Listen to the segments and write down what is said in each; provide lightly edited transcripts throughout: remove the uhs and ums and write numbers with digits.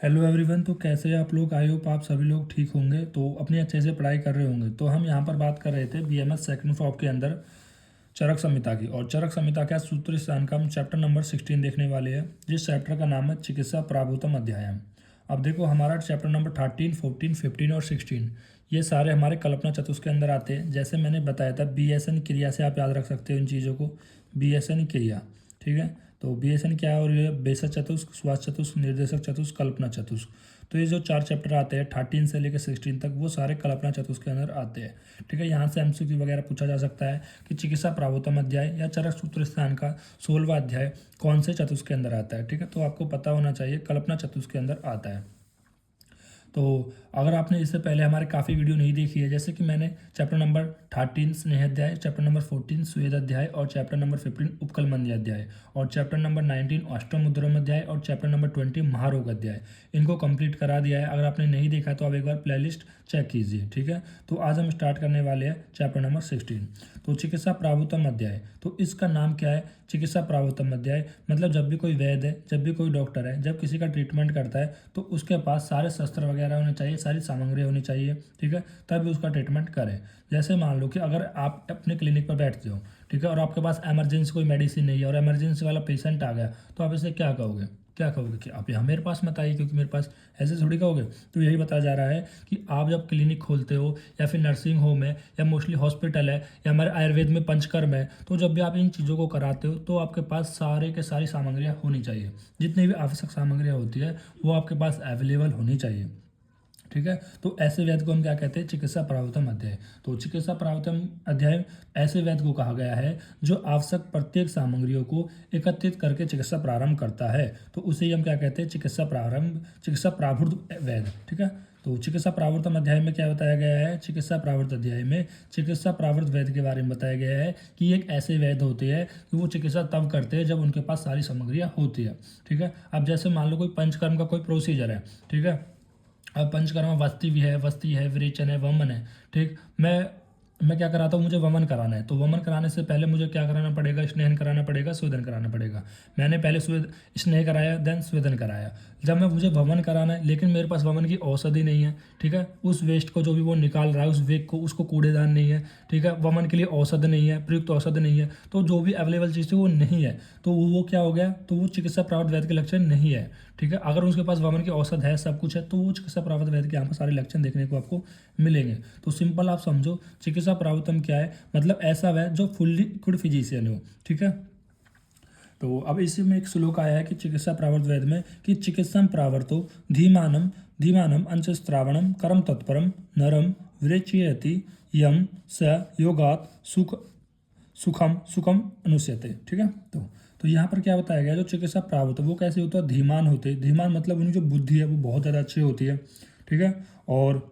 Hello everyone. तो कैसे हैं आप लोग? आई होप आप सभी लोग ठीक होंगे, तो अपनी अच्छे से पढ़ाई कर रहे होंगे। तो हम यहाँ पर बात कर रहे थे बीएमएस सेकंड शॉप के अंदर चरक संहिता की, और चरक संहिता का सूत्र स्थान का हम चैप्टर नंबर 16 देखने वाले हैं, जिस चैप्टर का नाम है चिकित्सा प्राभूतम अध्याय। अब देखो, हमारा चैप्टर नंबर 13, 14, 15 और 16 ये सारे हमारे कल्पना चतुष्क के अंदर आते हैं। जैसे मैंने बताया था, बीएसएन क्रिया से आप याद रख सकते हो इन चीज़ों को। बीएसएन क्रिया, ठीक है। तो बीएसएन क्या है? और ये बेसक चतुष्क, श्वास चतुष्क, निर्देशक चतुष्क, कल्पना चतुष्क। तो ये जो चार चैप्टर आते हैं 13 से लेकर 16 तक, वो सारे कल्पना चतुष्क के अंदर आते हैं, ठीक है। यहाँ से एमसीक्यू वगैरह पूछा जा सकता है कि चिकित्सा प्रावोत्तम अध्याय या चरक सूत्र स्थान का 16वां अध्याय कौन से चतुष्क के अंदर आता है, ठीक है। तो आपको पता होना चाहिए कल्पना चतुष्क के अंदर आता है। तो अगर आपने इससे पहले हमारे काफ़ी वीडियो नहीं देखी है, जैसे कि मैंने चैप्टर नंबर 13 स्नेह अध्याय, चैप्टर नंबर 14 स्वेद अध्याय, और चैप्टर नंबर 15 उपकलमंदी अध्याय, और चैप्टर नंबर 19 अष्टमुद्रम अध्याय, और चैप्टर नंबर 20 महारोग अध्याय, इनको कंप्लीट करा दिया है। अगर आपने नहीं देखा तो आप एक बार प्लेलिस्ट चेक कीजिए, ठीक है। तो आज हम स्टार्ट करने वाले हैं चैप्टर नंबर 16। तो चिकित्सा प्रावुतम अध्याय, तो इसका नाम क्या है? चिकित्सा प्रावुतम अध्याय। मतलब जब भी कोई वैद्य है, जब भी कोई डॉक्टर है, जब किसी का ट्रीटमेंट करता है, तो उसके पास सारे शस्त्र वगैरह होने चाहिए, सारी सामग्री होनी चाहिए, ठीक है, तभी उसका ट्रीटमेंट करे। जैसे मान लो कि अगर आप अपने क्लिनिक पर बैठते हो, ठीक है, और आपके पास इमरजेंसी कोई मेडिसिन नहीं है, और इमरजेंसी वाला पेशेंट आ गया, तो आप इसे क्या कहोगे? क्या कहोगे कि आप यहाँ मेरे पास मत आइए, क्योंकि मेरे पास, ऐसे थोड़ी कहोगे। तो यही बताया जा रहा है कि आप जब क्लिनिक खोलते हो, या फिर नर्सिंग होम है, या मोस्टली हॉस्पिटल है, या हमारे आयुर्वेद में पंचकर्म है, तो जब भी आप इन चीज़ों को कराते हो, तो आपके पास सारे के सारी सामग्रियाँ होनी चाहिए। जितनी भी आवश्यक सामग्रियाँ होती है वो आपके पास अवेलेबल होनी चाहिए, ठीक है। तो ऐसे वेद को हम क्या कहते हैं? चिकित्सा प्रावतम अध्याय। तो चिकित्सा प्रावतम अध्याय ऐसे वेद को कहा गया है जो आवश्यक प्रत्येक सामग्रियों को एकत्रित करके चिकित्सा प्रारंभ करता है। तो उसे ही हम क्या कहते हैं? चिकित्सा प्रावृत वेद, ठीक है। तो चिकित्सा प्रावृतम अध्याय में क्या बताया गया है? चिकित्सा प्रावृत अध्याय में चिकित्सा प्रावृत वैद्य के बारे में बताया गया है कि एक ऐसे वैद्य होते हैं कि वो चिकित्सा तब करते हैं जब उनके पास सारी सामग्रियाँ होती है, ठीक है। अब जैसे मान लो कोई पंचकर्म का कोई प्रोसीजर है, ठीक है। अब पंचकर्म वस्ती है, विरेचन है, वमन है, ठीक। मैं क्या कराता हूँ? मुझे वमन कराना है, तो वमन कराने से पहले मुझे क्या कराना पड़ेगा? स्नेहन कराना पड़ेगा, स्वेदन कराना पड़ेगा। मैंने पहले स्नेह कराया, देन स्वेदन कराया। जब मुझे वमन कराना है, लेकिन मेरे पास वमन की औषधि नहीं है, ठीक है। उस वेस्ट को जो भी वो निकाल रहा है, उस वेग को, उसको कूड़ेदान नहीं है, ठीक है। वमन के लिए औषध नहीं है, प्रयुक्त औषध नहीं है, तो जो भी अवेलेबल चीज़ थी वो नहीं है, तो वो क्या हो गया? तो वो चिकित्सा प्रावत वैद्य के लक्षण नहीं है, ठीक है। अगर उसके पास वमन की औषध है, सब कुछ है, तो वो चिकित्सा प्रावत वैद्य के यहाँ पर सारे लक्षण देखने को आपको मिलेंगे। तो सिंपल आप समझो, चिकित्सा प्रावतम क्या है? मतलब ऐसा वैद्य जो फुल्ली लिक्विड फिजिशियन हो, ठीक है। तो अब इसी में एक श्लोक आया है कि चिकित्सा प्रावर्त वेद में कि चिकित्सा प्रावर्तो धीमानम धीमानम अंशस्त्रावणम करम तत्परम नरम विरेचयति यम स योगात सुखम सुखम अनुष्यते, ठीक है। तो यहाँ पर क्या बताया गया? जो चिकित्सा प्रावत वो कैसे होता है? धीमान होते। धीमान मतलब उनकी जो बुद्धि है वो बहुत ज़्यादा अच्छी होती है, ठीक है। और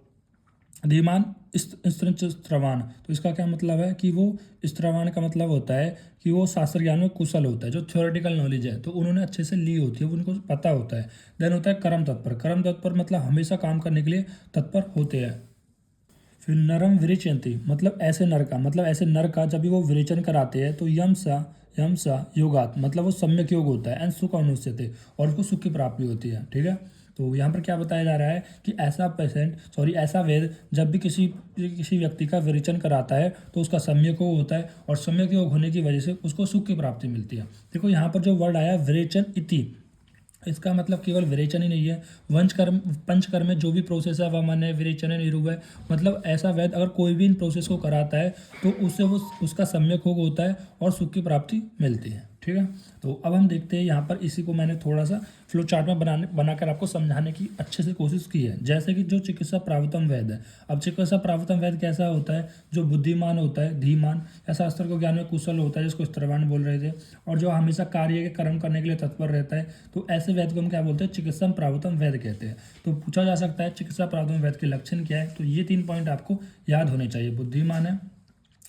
धीमान स्त्रवान, तो इसका क्या मतलब है? कि वो स्त्रवान का मतलब होता है कि वो शास्त्र ज्ञान में कुशल होता है। जो थ्योरेटिकल नॉलेज है तो उन्होंने अच्छे से ली होती है, वो उनको पता होता है। देन होता है कर्म तत्पर। कर्म तत्पर मतलब हमेशा काम करने के लिए तत्पर होते हैं। फिर नरम विरेचयंती, मतलब ऐसे नर का, मतलब ऐसे नर का जब भी वो विरेचन कराते हैं, तो यम सा योगात, मतलब वो सम्यक योग होता है, एंड सुख अनुष्यते, और उसको सुख की प्राप्ति होती है, ठीक है। तो यहाँ पर क्या बताया जा रहा है कि ऐसा वेद जब भी किसी व्यक्ति का विरेचन कराता है, तो उसका सम्यक योग होता है, और सम्यक योग होने की वजह से उसको सुख की प्राप्ति मिलती है। देखो यहाँ पर जो वर्ड आया विरेचन इति, इसका मतलब केवल विरेचन ही नहीं है, पंचकर्म में जो भी प्रोसेस है, वमन है, विरेचन है, निरूप है, मतलब ऐसा वैद्य अगर कोई भी इन प्रोसेस को कराता है, तो उससे वो उसका सम्यक योग होता है और सुख की प्राप्ति मिलती है, ठीक है। तो अब हम देखते हैं यहाँ पर, इसी को मैंने थोड़ा सा फ्लो चार्ट में बनाकर आपको समझाने की अच्छे से कोशिश की है। जैसे कि जो चिकित्सा प्रावतम वैद्य है, अब चिकित्सा प्रावतम वैद्य कैसा होता है? जो बुद्धिमान होता है, धीमान, या शास्त्र को ज्ञान में कुशल होता है, जिसको स्त्रवान बोल रहे थे, और जो हमेशा कार्य के कर्म करने के लिए तत्पर रहता है, तो ऐसे वैद्य को हम क्या बोलते हैं? चिकित्सा प्रावतम वैद्य कहते हैं। तो पूछा जा सकता है चिकित्सा प्रावतम वैद्य के लक्षण क्या है? तो ये 3 पॉइंट आपको याद होने चाहिए। बुद्धिमान है,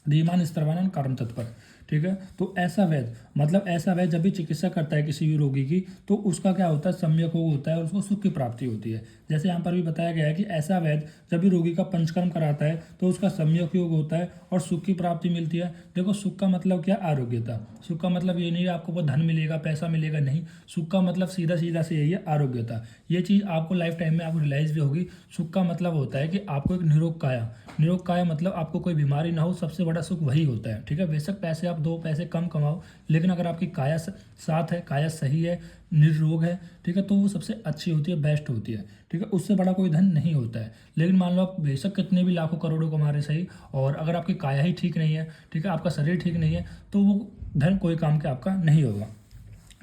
धीमान, स्त्रवान और कर्म तत्पर, ठीक है। तो ऐसा वैद्य, मतलब ऐसा वैद्य जब भी चिकित्सा करता है किसी भी रोगी की, तो उसका क्या होता है? सम्यक योग होता है, और उसको सुख की प्राप्ति होती है। जैसे यहाँ पर भी बताया गया है कि ऐसा वैद्य जब भी रोगी का पंचकर्म कराता है, तो उसका सम्यक योग होता है और सुख की प्राप्ति मिलती है। देखो, सुख का मतलब क्या? आरोग्यता। सुख का मतलब ये नहीं है आपको बहुत धन मिलेगा, पैसा मिलेगा, नहीं। सुख का मतलब सीधा सीधा से यही है, आरोग्यता। ये चीज़ आपको लाइफ टाइम में आपको रियलाइज़ भी होगी। सुख का मतलब होता है कि आपको एक निरोग काया मतलब आपको कोई बीमारी ना हो, सबसे बड़ा सुख वही होता है। ठीक है, बेशक पैसे आप 2 पैसे कम कमाओ, लेकिन अगर आपकी काया साथ है, काया सही है, निरोग है, ठीक है, तो वो सबसे अच्छी होती है, बेस्ट होती है। ठीक है, उससे बड़ा कोई धन नहीं होता है। लेकिन मान लो आप बेशक कितने भी लाखों करोड़ों कमा रहे सही, और अगर आपकी काया ही ठीक नहीं है, ठीक है, आपका शरीर ठीक नहीं है, तो वो धन कोई काम का आपका नहीं होगा।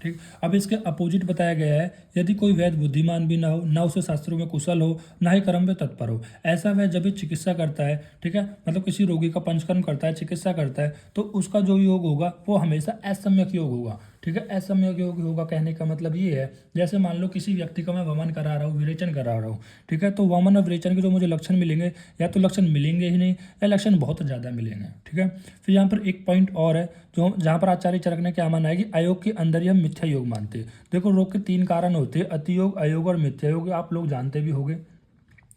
ठीक, अब इसके अपोजिट बताया गया है, यदि कोई वैद्य बुद्धिमान भी ना हो, ना उसे शास्त्रों में कुशल हो, ना ही कर्म में तत्पर हो, ऐसा वह जब भी चिकित्सा करता है, ठीक है, मतलब किसी रोगी का पंचकर्म करता है, चिकित्सा करता है, तो उसका जो योग होगा वो हमेशा असम्यक योग होगा। ठीक है, असम्यक योग होगा कहने का मतलब ये है, जैसे मान लो किसी व्यक्ति का मैं वमन करा रहा हूँ, विरेचन करा रहा हूँ, ठीक है, तो वमन और विरेचन के जो मुझे लक्षण मिलेंगे, या तो लक्षण मिलेंगे ही नहीं, या लक्षण बहुत ज़्यादा मिलेंगे। ठीक है, फिर यहाँ पर एक पॉइंट और है, जो जहाँ पर आचार्य चरक ने क्या माना है कि अयोग के अंदर ही हम मिथ्या योग मानते हैं। देखो, रोग के 3 कारण होते हैं, अतियोग, अयोग और मिथ्या योग। आप लोग जानते भी होंगे,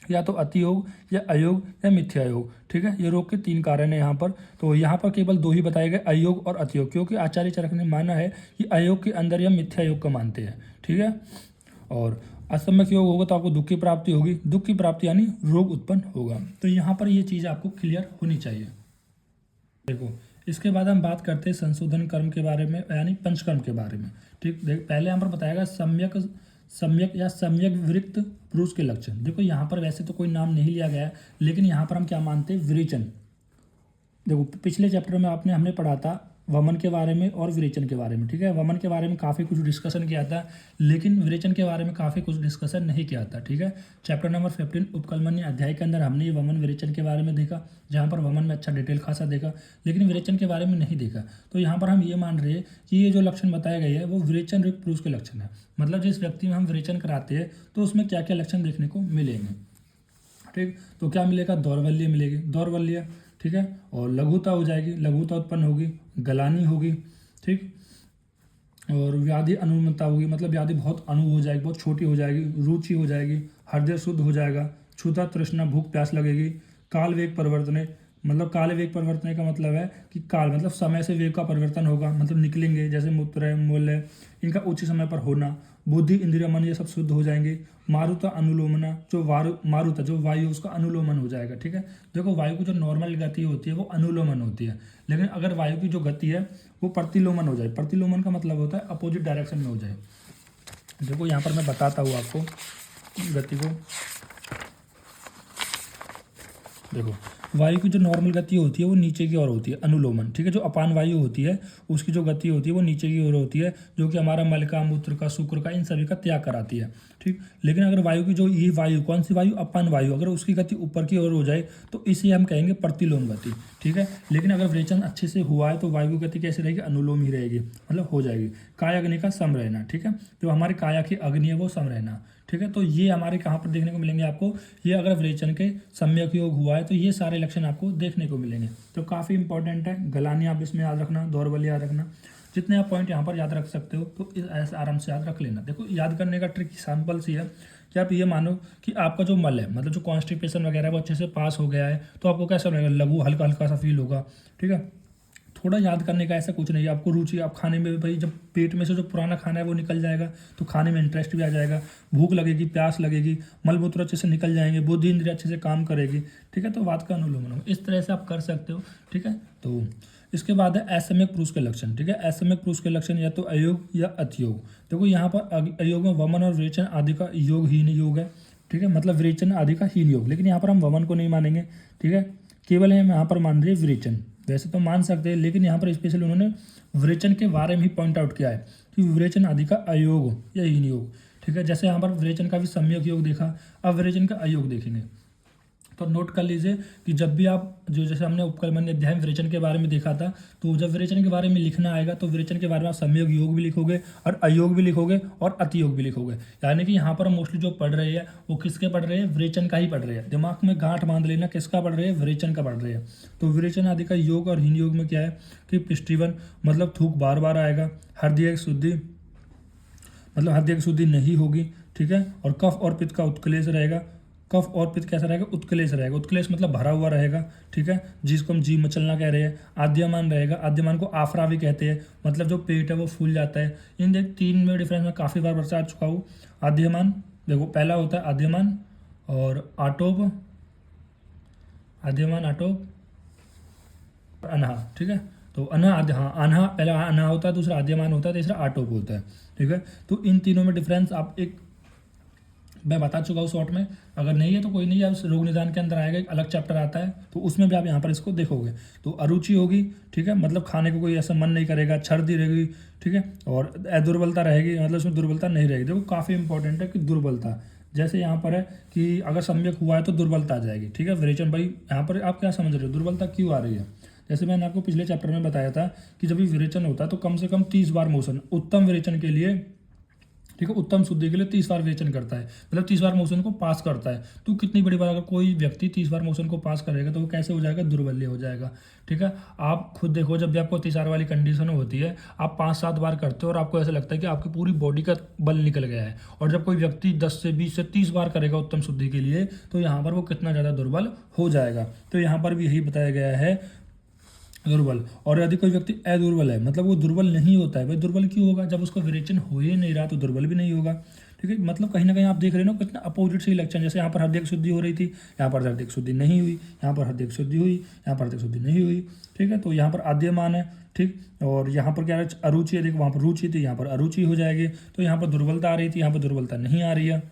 या तो अतियोग, या अयोग, या मिथ्या योग। ठीक है, ये रोग के 3 कारण है यहाँ पर। तो यहाँ पर केवल 2 ही बताए गए, अयोग और अतियोग, क्योंकि आचार्य चरक ने माना है कि अयोग के अंदर ही हम मिथ्या योग को मानते हैं। ठीक है, और असम्यक योग होगा तो आपको दुख की प्राप्ति होगी, दुख की प्राप्ति यानी रोग उत्पन्न होगा। तो यहाँ पर ये चीज़ आपको क्लियर होनी चाहिए। देखो, इसके बाद हम बात करते हैं संशोधन कर्म के बारे में, यानी पंचकर्म के बारे में। ठीक, पहले यहाँ पर बताएगा सम्यक सम्यक या सम्यक विरक्त पुरुष के लक्षण। देखो, यहाँ पर वैसे तो कोई नाम नहीं लिया गया है, लेकिन यहाँ पर हम क्या मानते हैं, विरेचन। देखो, पिछले चैप्टर में हमने पढ़ा था वमन के बारे में और विरेचन के बारे में। ठीक है, वमन के बारे में काफ़ी कुछ डिस्कशन किया था, लेकिन विरेचन के बारे में काफ़ी कुछ डिस्कशन नहीं किया था। ठीक है, चैप्टर नंबर 15 उपकलमनी अध्याय के अंदर हमने ये वमन विरेचन के बारे में देखा, जहाँ पर वमन में अच्छा डिटेल खासा देखा, लेकिन विरेचन के बारे में नहीं देखा। तो यहाँ पर हम ये मान रहे हैं कि ये जो लक्षण बताए गए हैं वो विरेचन युक्त पुरुष के लक्षण है। मतलब जिस व्यक्ति में हम विरेचन कराते हैं तो उसमें क्या क्या लक्षण देखने को मिलेंगे। ठीक, तो क्या मिलेगा, दौर्बल्य मिलेगी, दौर्बल्य। ठीक है, और लघुता हो जाएगी, लघुता उत्पन्न होगी, गलानी होगी। ठीक, और व्याधि अनुमता होगी, मतलब व्याधि बहुत अणु हो जाएगी, बहुत छोटी हो जाएगी, रुचि हो जाएगी, हृदय शुद्ध हो जाएगा, क्षुधा तृष्णा भूख प्यास लगेगी, काल वेग परिवर्तन, मतलब काल वेग परिवर्तन का मतलब है कि काल मतलब समय से वेग का परिवर्तन होगा, मतलब निकलेंगे, जैसे मूत्र मूल है, इनका उच्च समय पर होना, बुद्धि इंद्रिय मन ये सब शुद्ध हो जाएंगे, मारुता अनुलोमना, जो मारुता जो वायु उसका अनुलोमन हो जाएगा। ठीक है, देखो, वायु की जो नॉर्मल गति होती है वो अनुलोमन होती है, लेकिन अगर वायु की जो गति है वो प्रतिलोमन हो जाए। प्रतिलोमन का मतलब होता है अपोजिट डायरेक्शन में हो जाए। देखो, यहाँ पर मैं बताता हूँ आपको गति को। देखो, वायु की जो नॉर्मल गति होती है वो नीचे की ओर होती है, अनुलोमन। ठीक है, जो अपान वायु होती है उसकी जो गति होती है वो नीचे की ओर होती है, जो कि हमारा मल का, मूत्र का, शुक्र का, इन सभी का त्याग कराती है। ठीक, लेकिन अगर वायु की जो ये वायु, कौन सी वायु, अपान वायु, अगर उसकी गति ऊपर की ओर हो जाए तो इसे हम कहेंगे प्रतिलोम गति। ठीक है, लेकिन अगर विरेचन अच्छे से हुआ है तो वायु की गति कैसे रहेगी, अनुलोम ही रहेगी, मतलब हो जाएगी। काय अग्नि का सम रहना। ठीक है, जो हमारी काया की अग्नि है वो सम रहना। ठीक है, तो ये हमारे कहाँ पर देखने को मिलेंगे आपको, ये अगर विरेचन के सम्यक योग हुआ है तो ये सारे लक्षण आपको देखने को मिलेंगे। तो काफ़ी इंपॉर्टेंट है। गलानी आप इसमें याद रखना, दौर्बल्य याद रखना, जितने आप पॉइंट यहाँ पर याद रख सकते हो तो ऐसे आराम से याद रख लेना। देखो, याद करने का ट्रिक सैम्पल सी है कि आप ये मानो कि आपका जो मल है, मतलब जो कॉन्स्टिपेशन वगैरह है वो अच्छे से पास हो गया है, तो आपको कैसा लगेगा, लघु हल्का हल्का सा फील होगा। ठीक है, थोड़ा याद करने का ऐसा कुछ नहीं है, आपको रुचि, आप खाने में भाई जब पेट में से जो पुराना खाना है वो निकल जाएगा तो खाने में इंटरेस्ट भी आ जाएगा, भूख लगेगी, प्यास लगेगी, मलमूत्र अच्छे से निकल जाएंगे, बुद्धि इंद्रिय अच्छे से काम करेगी। ठीक है, तो बात का अनुलोमन हो, इस तरह से आप कर सकते हो। ठीक है, तो इसके बाद है असम्यक पुरुष के लक्षण। ठीक है, असम्यक पुरुष के लक्षण या तो अयोग या अतियोग। देखो, यहाँ पर अयोग में वमन और विरेचन आदि का योग हीन योग है। ठीक है, मतलब विरेचन आदि का हीन योग, लेकिन यहाँ पर हम वमन को नहीं मानेंगे। ठीक है, केवल हम यहाँ पर मान रहे हैं विरेचन, वैसे तो मान सकते हैं, लेकिन यहाँ पर स्पेशली उन्होंने विरेचन के बारे में ही पॉइंट आउट किया है कि विरेचन आदि का अयोग या हीन योग। ठीक है, जैसे यहाँ पर विरेचन का भी सम्यक योग देखा, अब विरेचन का अयोग देखेंगे। तो नोट कर लीजिए कि जब भी आप जो, जैसे हमने उपकलमनी अध्याय में विरेचन के बारे में देखा था, तो जब विरेचन के बारे में लिखना आएगा तो विरेचन के बारे में आप सम्यक योग भी लिखोगे और अयोग भी लिखोगे और अतियोग भी लिखोगे। यानी कि यहाँ पर मोस्टली जो पढ़ रहे हैं वो किसके पढ़ रहे हैं, विरेचन का ही पढ़ रहे हैं। दिमाग में गांठ बांध लेना, किसका पढ़ रहे हैं, विरेचन का पढ़ रहे हैं। तो विरेचन आदि का योग और हीन योग में क्या है कि पिष्टिवन मतलब थूक बार बार आएगा, हृदय की शुद्धि मतलब हृदय की शुद्धि नहीं होगी। ठीक है, और कफ और पित्त का उत्कलेश रहेगा। कफ और पित्त कैसा रहेगा, उत्कलेश रहेगा। उत्कलेश मतलब भरा हुआ रहेगा। ठीक है, जिसको हम जी मचलना कह रहे हैं। आद्यमान रहेगा, आद्यमान को आफरा भी कहते हैं, मतलब जो पेट है वो फूल जाता है। इन 3 में डिफरेंस मैं काफ़ी बार बता चुका हूँ। आद्यमान देखो पहला होता है आद्यमान और आटोप, आद्यमान आटोप अनहा, ठीक है। तो अनहा आद्य, हाँ अनहा पहला अनहा होता है, दूसरा आद्यमान होता है, तीसरा आटोप होता है, ठीक है। तो इन तीनों में डिफरेंस आप एक मैं बता चुका हूँ शॉर्ट में, अगर नहीं है तो कोई नहीं है, उस रोग निदान के अंदर आएगा, एक अलग चैप्टर आता है तो उसमें भी आप यहाँ पर इसको देखोगे। तो अरुचि होगी, ठीक है, मतलब खाने को कोई ऐसा मन नहीं करेगा, छर्दी रहेगी, ठीक है, और दुर्बलता रहेगी, मतलब उसमें दुर्बलता नहीं रहेगी। देखो काफ़ी इंपॉर्टेंट है कि दुर्बलता, जैसे यहाँ पर है कि अगर सम्यक हुआ है तो दुर्बलता आ जाएगी, ठीक है। विरेचन भाई यहाँ पर आप क्या समझ रहे हो, दुर्बलता क्यों आ रही है? जैसे मैंने आपको पिछले चैप्टर में बताया था कि जब भी विरेचन होता है तो कम से कम 30 बार मोशन, उत्तम विरेचन के लिए, ठीक है, उत्तम शुद्धि के लिए 30 बार विवेचन करता है, मतलब 30 बार मोशन को पास करता है। तो कितनी बड़ी बात, अगर कोई व्यक्ति 30 बार मोशन को पास करेगा तो वो कैसे हो जाएगा, दुर्बल्य हो जाएगा, ठीक है। आप खुद देखो, जब भी आपको अतिसार वाली कंडीशन होती है, आप 5-7 बार करते हो और आपको ऐसा लगता है कि आपकी पूरी बॉडी का बल निकल गया है, और जब कोई व्यक्ति 10 से 20 से 30 बार करेगा उत्तम शुद्धि के लिए, तो यहाँ पर वो कितना ज़्यादा दुर्बल हो जाएगा। तो यहाँ पर भी यही बताया गया है, दुर्बल। और यदि कोई व्यक्ति अदुर्बल है, मतलब वो दुर्बल नहीं होता है, भाई दुर्बल क्यों होगा, जब उसका विरेचन हो ही नहीं रहा तो दुर्बल भी नहीं होगा, ठीक है। मतलब कहीं ना कहीं आप देख रहे हो ना कितना अपोजिट से लक्षण, जैसे यहाँ पर हृदय की शुद्धि हो रही थी, यहाँ पर हृदय की शुद्धि नहीं हुई, यहाँ पर हृदय की शुद्धि हुई, यहाँ पर हृदय की शुद्धि नहीं हुई, ठीक है। तो यहाँ पर आद्यमान है, ठीक, और यहाँ पर क्या है, अरुचि है, देखो वहाँ पर रुचि थी, यहाँ पर अरुचि हो जाएगी। तो यहाँ पर दुर्बलता आ रही थी, यहाँ पर दुर्बलता नहीं आ रही है,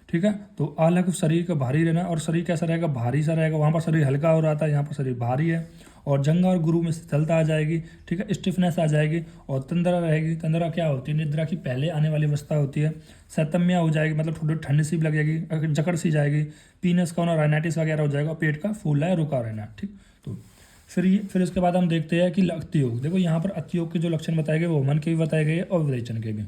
ठीक है। तो अलग शरीर का भारी रहना, और शरीर कैसा रहेगा, भारी सा रहेगा, वहाँ पर शरीर हल्का हो रहा था, यहाँ पर शरीर भारी है। और जंघा और गुरु में शीतलता आ जाएगी, ठीक है, स्टिफनेस आ जाएगी। और तंद्रा रहेगी, तंद्रा क्या होती है, निद्रा की पहले आने वाली अवस्था होती है। सैतम्या हो जाएगी, मतलब थोड़ी ठंड सी भी लग जाएगी, जकड़ सी जाएगी। पीनस का होना, राइनाइटिस वगैरह हो जाएगा, पेट का फूलना है, रुका रहना, ठीक। तो फिर इसके बाद हम देखते हैं कि अतियोग, देखो यहाँ पर अतियोग के जो लक्षण बताए गए वो मन के भी बताए गए और विरेचन के भी,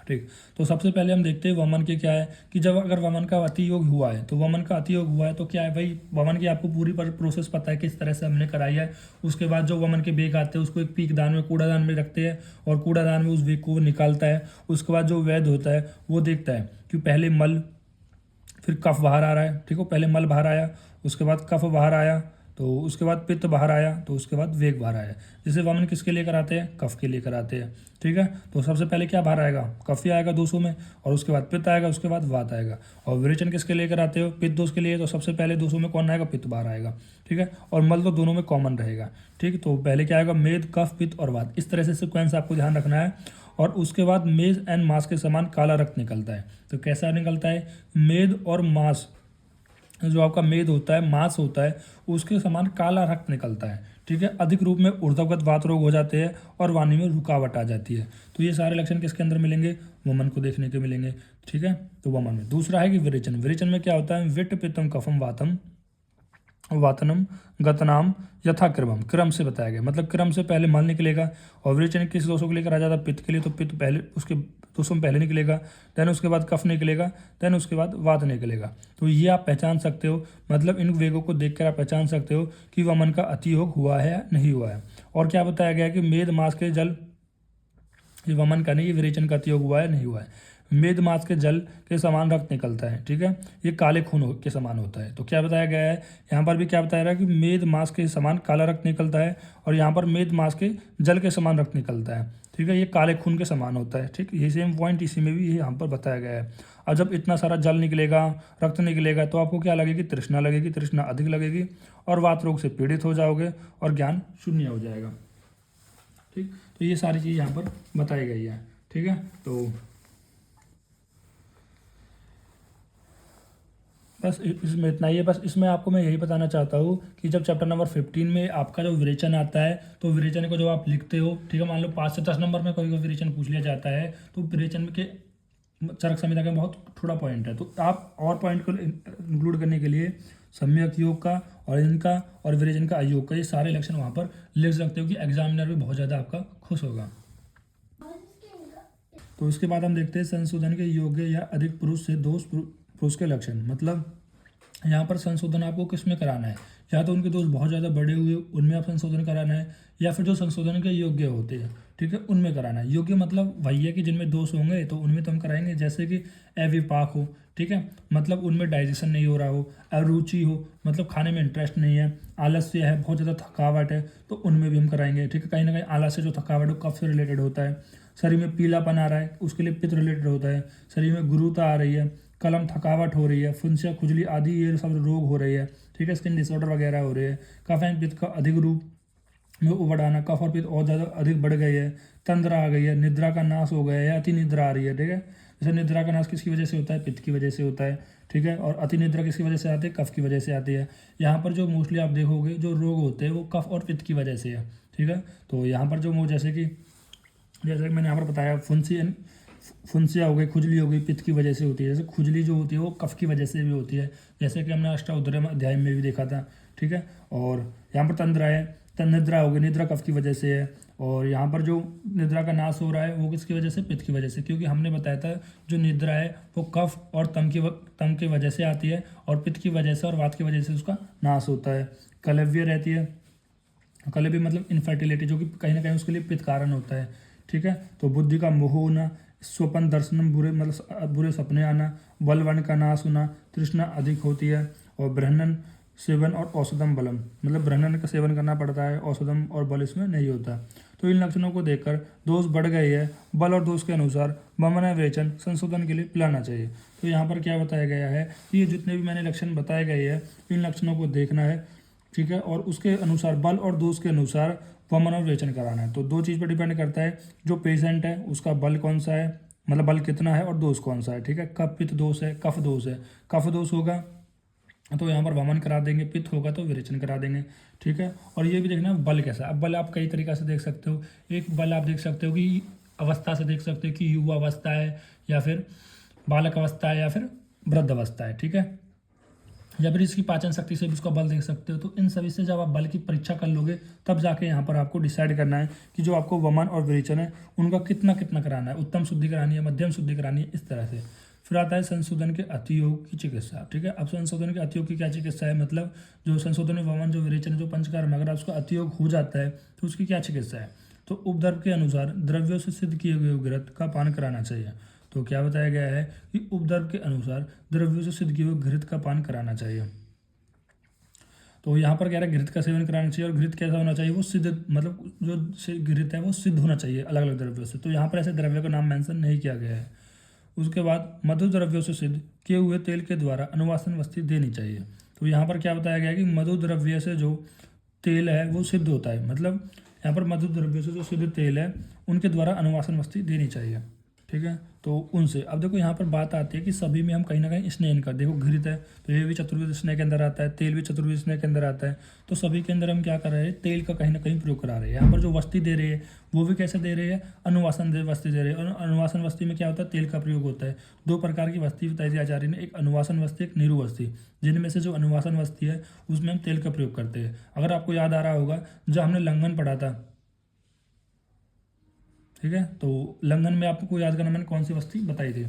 ठीक। तो सबसे पहले हम देखते हैं वमन के क्या है, कि जब अगर वमन का अतियोग हुआ है, तो वमन का अतियोग हुआ है तो क्या है भाई, वमन की आपको पूरी प्रोसेस पता है किस तरह से हमने कराई है। उसके बाद जो वमन के बेग आते हैं उसको एक पीक दान में, कूड़ादान में रखते हैं, और कूड़ादान में उस बेग को निकालता है। उसके बाद जो वैद्य होता है वो देखता है कि पहले मल, फिर कफ बाहर आ रहा है, ठीक है, पहले मल बाहर आया, उसके बाद कफ बाहर आया, तो उसके बाद पित्त बाहर आया, तो उसके बाद वेग बाहर आया। जैसे वमन किसके लिए कराते हैं, कफ के लिए कराते हैं, ठीक है। तो सबसे पहले क्या बाहर आएगा, कफ ही आएगा 200 में, और उसके बाद पित्त आएगा, उसके बाद वात आएगा। और विरेचन किसके लिए कराते हो, पित्त दोष के लिए, तो सबसे पहले 200 में कौन आएगा, पित्त बाहर आएगा, ठीक है। और मल तो दोनों में कॉमन रहेगा, ठीक। तो पहले क्या आएगा, मेद, कफ, पित्त और वात, इस तरह से सिक्वेंस आपको ध्यान रखना है। और उसके बाद मेज एंड मांस के समान काला रक्त निकलता है। तो कैसा निकलता है, मेद और मांस, जो आपका मेद होता है, मांस होता है, उसके समान काला रक्त निकलता है, ठीक है। अधिक रूप में ऊर्ध्वगत वात रोग हो जाते हैं और वाणी में रुकावट आ जाती है। तो ये सारे लक्षण किसके अंदर मिलेंगे, वमन को देखने के मिलेंगे, ठीक है। तो वमन में दूसरा है कि विरेचन, विरेचन में क्या होता है, विट पित्तम कफम वातम वातनम गतनाम यथा क्रम से बताया गया, मतलब क्रम से पहले मल निकलेगा। और विरेचन किस दोषों के लिए करा जाता है, पित्त के लिए, तो पित्त पहले उसके दोषों में पहले निकलेगा, देन उसके बाद कफ निकलेगा, देन उसके बाद वात निकलेगा। तो ये आप पहचान सकते हो, मतलब इन वेगों को देखकर आप पहचान सकते हो कि वमन का अतियोग हुआ है या नहीं हुआ है। और क्या बताया गया कि मेद मास के जल, ये वमन का नहीं, ये विरेचन का अतियोग हुआ है नहीं हुआ है। मेद मास के जल के समान रक्त निकलता है, ठीक है, ये काले खून के समान होता है। तो क्या बताया गया है, यहाँ पर भी क्या बताया गया कि मेद मास के समान काला रक्त निकलता है, और यहाँ पर मेद मास के जल के समान रक्त निकलता है, ठीक है, ये काले खून के समान होता है, ठीक। ये सेम पॉइंट इसी में भी यहाँ पर बताया गया है। और जब इतना सारा जल निकलेगा, रक्त निकलेगा, तो आपको क्या लगेगी, तृष्णा लगेगी, तृष्णा अधिक लगेगी, और वात रोग से पीड़ित हो जाओगे, और ज्ञान शून्य हो जाएगा, ठीक। तो ये सारी चीज़ यहाँ पर बताई गई है, ठीक है। तो बस इसमें इतना ही है। बस इसमें आपको मैं यही बताना चाहता हूँ कि जब चैप्टर नंबर 15 में आपका जो विरेचन आता है, तो विरेचन को जब आप लिखते हो, ठीक है, मान लो 5 से 10 नंबर में कोई विरेचन पूछ लिया जाता है, तो विरेचन के चरक संहिता का बहुत थोड़ा पॉइंट है। तो आप और पॉइंट को इंक्लूड करने के लिए सम्यक योग का और इनका और विरेचन का अयोग का, ये सारे लक्षण वहाँ पर लिख सकते हो कि एग्जामिनर भी बहुत ज़्यादा आपका खुश होगा। तो इसके बाद हम देखते हैं संशोधन के योग्य या अधिक पुरुष से दोष पुरुष के लक्षण, मतलब यहाँ पर संशोधन आपको किस में कराना है, या तो उनके दोष बहुत ज़्यादा बड़े हुए उनमें आप संशोधन कराना है, या फिर जो संशोधन के योग्य होते हैं, ठीक है, उनमें कराना है। योग्य मतलब वही है कि जिनमें दोष होंगे तो उनमें तो हम कराएंगे, जैसे कि अविपाक हो, ठीक है, मतलब उनमें डाइजेशन नहीं हो रहा हो, अरुचि हो, मतलब खाने में इंटरेस्ट नहीं है, आलस्य है, बहुत ज़्यादा थकावट है, तो उनमें भी हम कराएंगे, ठीक है। कहीं ना कहीं आलस्य जो थकावट हो कफ से रिलेटेड होता है। शरीर में पीलापन आ रहा है, उसके लिए पित्त रिलेटेड होता है। शरीर में गुरुता आ रही है, कलम थकावट हो रही है, फुंसिया खुजली आदि ये सब रोग हो रही है, ठीक है। स्किन डिसऑर्डर वगैरह हो रहे हैं। कफ एंड पित्त का अधिक रूप में उबड़ आना, कफ और पित्त और ज़्यादा अधिक बढ़ गई है, तंद्रा आ गई है, निद्रा का नाश हो गया है या अति निद्रा आ रही है, ठीक है। जैसे निद्रा का नाश किसकी वजह से होता है? पित्त की वजह से होता है, ठीक है। और अति निद्रा किसकी वजह से आती है? कफ की वजह से आती है। यहाँ पर जो मोस्टली आप देखोगे जो रोग होते हैं वो कफ और पित्त की वजह से है, ठीक है। तो यहाँ पर जो जैसे कि मैंने यहाँ पर बताया फुंसिया हो गई, खुजली हो गई, पित्त की वजह से होती है। जैसे खुजली जो होती है वो कफ की वजह से भी होती है, जैसे कि हमने अष्टाउत्तरम अध्याय में भी देखा था, ठीक है। और यहाँ पर तंद्रा है, निद्रा हो गई, निद्रा कफ की वजह से है। और यहाँ पर जो निद्रा का नाश हो रहा है वो किसकी वजह से? पित्त की वजह से, क्योंकि हमने बताया था जो निद्रा है वो कफ और तम की वजह से आती है और पित्त की वजह से और वात की वजह से उसका नाश होता है। कलव्य रहती है, कलव्य मतलब इनफर्टिलिटी, जो कि कहीं ना कहीं उसके लिए पित्त कारण होता है, ठीक है। तो बुद्धि का मोह होना, स्वपन दर्शनम बुरे सपने आना, बलवन का नाश होना, तृष्णा अधिक होती है। और ब्रहणन सेवन और औषधम बलम, मतलब ब्रहणन का सेवन करना पड़ता है, औषधम और बल इसमें नहीं होता। तो इन लक्षणों को देखकर दोष बढ़ गए है, बल और दोष के अनुसार वमन विवेचन संशोधन के लिए पिलाना चाहिए। तो यहाँ पर क्या बताया गया है कि ये जितने भी मैंने लक्षण बताए गए हैं इन लक्षणों को देखना है, ठीक है। और उसके अनुसार बल और दोष के अनुसार वमन और विवेचन कराना है। तो दो चीज़ पर डिपेंड करता है, जो पेशेंट है उसका बल कौन सा है, मतलब बल कितना है, और दोष कौन सा है, ठीक है। कफ पित्त दोष है, कफ दोष है, कफ दोष होगा तो यहाँ पर वमन करा देंगे, पित्त होगा तो विरेचन करा देंगे, ठीक है। और ये भी देखना बल कैसा है। अब बल आप कई तरीक़ा से देख सकते हो। एक बल आप देख सकते हो कि अवस्था से देख सकते हो कि युवा अवस्था है या फिर बालक अवस्था है या फिर वृद्ध अवस्था है, ठीक है। या फिर इसकी पाचन शक्ति से भी उसका बल देख सकते हो। तो इन सभी से जब आप बल की परीक्षा कर लोगे तब जाके यहाँ पर आपको डिसाइड करना है कि जो आपको वमन और विरेचन है उनका कितना कितना कराना है, उत्तम शुद्धि करानी है, मध्यम शुद्धि करानी है, इस तरह से। फिर आता है संशोधन के अतियोग की चिकित्सा, ठीक है। अब संशोधन के अतियोग की क्या चिकित्सा है, मतलब जो संशोधन में वमन जो विरेचन जो पंचकर्म अगर उसका अतियोग हो जाता है तो उसकी क्या चिकित्सा है। तो उपद्रव के अनुसार द्रव्यों से सिद्ध किए हुए घृत का पान कराना चाहिए। तो क्या बताया गया है कि उपद्रव के अनुसार द्रव्यों से सिद्ध किए हुए घृत का पान कराना चाहिए। तो यहाँ पर कह रहा है घृत का सेवन कराना चाहिए। और घृत कैसा होना चाहिए? वो सिद्ध, मतलब जो घृत है वो सिद्ध होना चाहिए अलग अलग द्रव्यों से। तो यहाँ पर ऐसे द्रव्य का नाम मेंशन नहीं किया गया है। उसके बाद मधु द्रव्यों से सिद्ध किए हुए तेल के द्वारा अनुवासन वस्ती देनी चाहिए। तो यहाँ पर क्या बताया गया है कि मधु द्रव्य से जो तेल है वो सिद्ध होता है, मतलब यहाँ पर मधु द्रव्यों से जो सिद्ध तेल है उनके द्वारा अनुवासन वस्ती देनी चाहिए, ठीक है। तो उनसे अब देखो यहाँ पर बात आती है कि सभी में हम कहीं ना कहीं स्नेह कर, देखो घृत है तो ये भी चतुर्विध स्नेह के अंदर आता है, तेल भी चतुर्विध स्नेह के अंदर आता है। तो सभी के अंदर हम क्या कर रहे हैं? तेल का कहीं ना कहीं प्रयोग करा रहे हैं। यहाँ पर जो वस्ती दे रही है वो भी कैसे दे रही है? अनुवासन वस्ती दे रही है। और अनुवासन वस्ती में क्या होता है? तेल का प्रयोग होता है। दो प्रकार की वस्ती बताई थी आचार्य ने, एक अनुवासन वस्ती, एक निरु वस्ती। जिनमें से जो अनुवासन वस्ती है उसमें हम तेल का प्रयोग करते हैं। अगर आपको याद आ रहा होगा जब हमने लंघन पढ़ा था, ठीक है, तो लंघन में आपको याद करना मैंने कौन सी वस्ती बताई थी।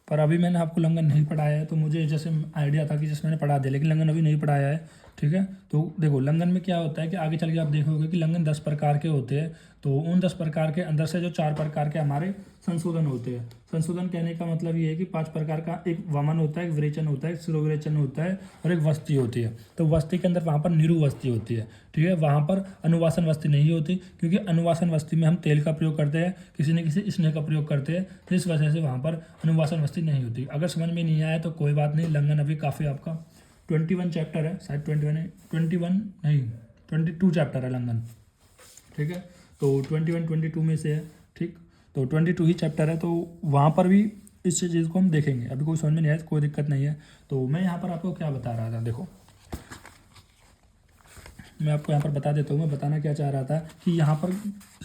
पर अभी मैंने आपको लंघन नहीं पढ़ाया है तो मुझे जैसे आइडिया था कि जैसे मैंने पढ़ा दिया, लेकिन लंघन अभी नहीं पढ़ाया है, ठीक है। तो देखो लंघन में क्या होता है कि आगे चल के आप देखोगे कि लंघन 10 प्रकार के होते हैं। तो उन 10 प्रकार के अंदर से जो 4 प्रकार के हमारे संशोधन होते हैं। संशोधन कहने का मतलब ये है कि 5 प्रकार का एक वमन होता है, एक विरेचन होता है, एक शिरोविरेचन होता है और एक वस्ती होती है। तो वस्ती के अंदर वहाँ पर निरु वस्ती होती है, ठीक है। वहाँ पर अनुवासन वस्ती नहीं होती, क्योंकि अनुवासन वस्ती में हम तेल का प्रयोग करते हैं, किसी न किसी स्नेह का प्रयोग करते हैं, तो इस वजह से वहाँ पर अनुवासन वस्ती नहीं होती। अगर समझ में नहीं आया तो कोई बात नहीं, लंघन अभी काफ़ी आपका 21 चैप्टर है, शायद 21 नहीं 22 चैप्टर है लंघन, ठीक है। तो 22 में से है, ठीक। तो 22 ही चैप्टर है, तो वहाँ पर भी इस चीज़ को हम देखेंगे। अभी कोई समझ में नहीं आया तो कोई दिक्कत नहीं है। तो मैं यहाँ पर आपको क्या बता रहा था, देखो मैं आपको यहाँ पर बता देता हूँ। मैं बताना क्या चाह रहा था कि यहाँ पर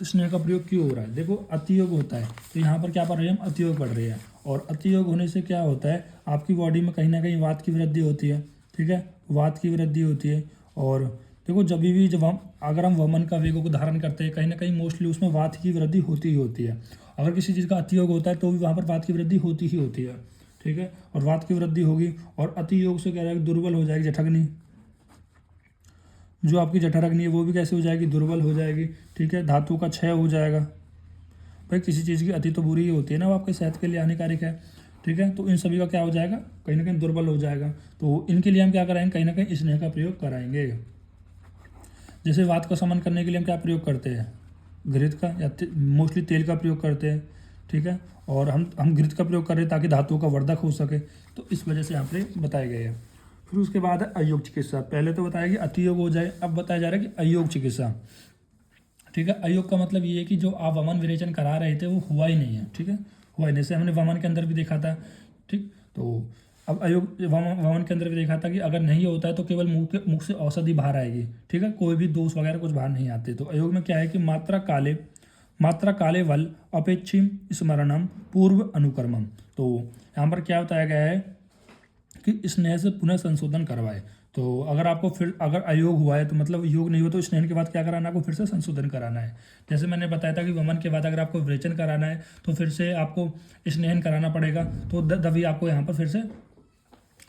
स्नेह का प्रयोग क्यों हो रहा है। देखो अतियोग होता है, तो यहाँ पर क्या पढ़ रहे हैं हम? अतियोग पढ़ रहे हैं। और अतियोग होने से क्या होता है, आपकी बॉडी में कहीं ना कहीं वात की वृद्धि होती है, ठीक है, वात की वृद्धि होती है। और देखो जब हम अगर हम वमन का वेगों को धारण करते हैं, कहीं ना कहीं मोस्टली उसमें वात की वृद्धि होती ही होती है। अगर किसी चीज़ का अतियोग होता है तो भी वहाँ पर वात की वृद्धि होती ही होती है, ठीक है। और वात की वृद्धि होगी और अतियोग से क्या रहेगा? दुर्बल हो जाएगी जठरग्नि, जो आपकी जठरग्नि है वो भी कैसे हो जाएगी? दुर्बल हो जाएगी, ठीक है। धातु का क्षय हो जाएगा। भाई किसी चीज़ की अति तो बुरी ही होती है ना, वो आपके सेहत के लिए हानिकारक है, ठीक है। तो इन सभी का क्या हो जाएगा? कहीं ना कहीं दुर्बल हो जाएगा। तो इनके लिए हम क्या कराएंगे? कहीं ना कहीं स्नेह का प्रयोग कराएंगे। जैसे वात का शमन करने के लिए हम क्या प्रयोग करते हैं? घृत का या मोस्टली तेल का प्रयोग करते हैं, ठीक है। और हम घृत का प्रयोग कर रहे हैं ताकि धातुओं का वर्धक हो सके, तो इस वजह से यहाँ पर बताए गए हैं। फिर उसके बाद है अयोग चिकित्सा। पहले तो बताया कि अतियोग हो जाए, अब बताया जा रहा है कि अयोग चिकित्सा, ठीक है। अयोग का मतलब ये है कि जो आप वमन विरेचन करा रहे थे वो हुआ ही नहीं है, ठीक है, हुआ ही नहीं। जैसे हमने वमन के अंदर भी देखा था, ठीक। तो अब अयोग वमन के अंदर भी देखा था कि अगर नहीं होता है तो केवल मुख से औषधि बाहर आएगी, ठीक है, कोई भी दोष वगैरह कुछ बाहर नहीं आते। तो अयोग में क्या है कि मात्रा काले वल अपेक्षिम स्मरणम पूर्व अनुकर्मम। तो यहाँ पर क्या बताया गया है कि स्नेह से पुनः संशोधन करवाए। तो अगर आपको फिर अगर अयोग हुआ है तो मतलब योग नहीं हुआ तो स्नेहन के बाद क्या कराना है, आपको फिर से संशोधन कराना है। जैसे मैंने बताया था कि वमन के बाद अगर आपको विरेचन कराना है तो फिर से आपको स्नेहन कराना पड़ेगा, तो तभी आपको यहाँ पर फिर से